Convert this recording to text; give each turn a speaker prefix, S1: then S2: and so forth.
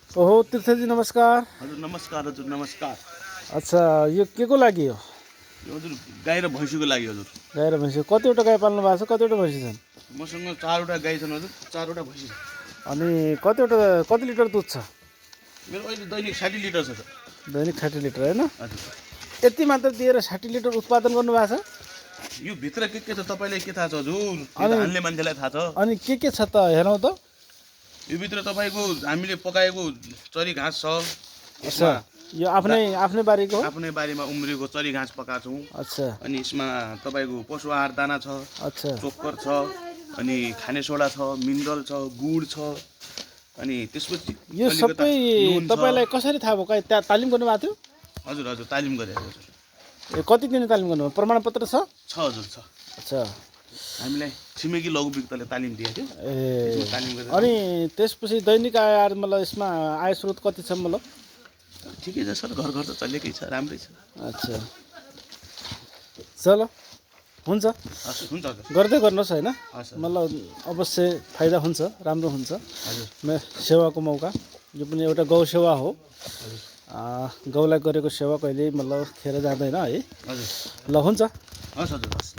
S1: ओहो तीर्थजी नमस्कार।
S2: हजुर नमस्कार हजुर नमस्कार।
S1: अच्छा यो के को लागि हो?
S2: यो हजुर गाई र भैँसीको लागि हजुर।
S1: गाई र भैँसी कतिवटा गाई पाल्नु भएको छ, कतिवटा भैँसी छन्?
S2: मसँग 4वटा गाई छन् हजुर, 4वटा भैँसी छन्।
S1: अनि कति लिटर दुध छ?
S2: मेरो अहिले दैनिक 60 लिटर छ सर।
S1: दैनिक 60 लिटर होइन?
S2: हजुर।
S1: यति मात्र दिएर 60 लिटर उत्पादन गर्नु भएको छ?
S2: यो भित्र के छ तपाईँलाई के थाहा छ हजुर? त्यो त हान्ने मान्छेलाई थाहा छ।
S1: अनि के छ त हेरौँ त।
S2: यो भित्र तपाईँको हामीले पकाएको चरी घाँस छ।
S1: अच्छा यो आफ्नै बारीको हो?
S2: आफ्नै बारीमा उम्रेको चरी घाँस पकाएको छौँ।
S1: अच्छा
S2: अनि यसमा तपाईँको पशु आहार दाना छ,
S1: अच्छा
S2: चोकर छ, अनि खाने सोडा छ, मिनरल छ, गुड छ, अनि त्यसपछि
S1: यो सबै तपाईँलाई कसरी थाहा भयो? कहीँ त्यहाँ तालिम गर्नुभएको थियो?
S2: हजुर हजुर तालिम गरेको हजुर।
S1: ए कति दिन तालिम गर्नुभयो? प्रमाणपत्र छ?
S2: छ हजुर छ।
S1: अच्छा
S2: हामीलाई छिमेकी लघु विक्तले तालिम दिएको थियो।
S1: ए
S2: तालिम गरेर
S1: अनि त्यसपछि दैनिक आय मतलब यसमा आय स्रोत कति छ मतलब?
S2: ठिकै छ सर, घर त चलेकै छ, राम्रै छ।
S1: अच्छा चलो हुन्छ,
S2: हस् हुन्छ हजुर।
S1: गर्दै गर्नुहोस् होइन,
S2: हस्
S1: मतलब अवश्य फाइदा हुन्छ, राम्रो हुन्छ।
S2: हजुर
S1: सेवाको मौका यो पनि एउटा गौ सेवा हो। गौलाई गरेको सेवा कहिले मतलब खेर जाँदैन है।
S2: हजुर
S1: ल हुन्छ।
S2: हस् हजुर हस्।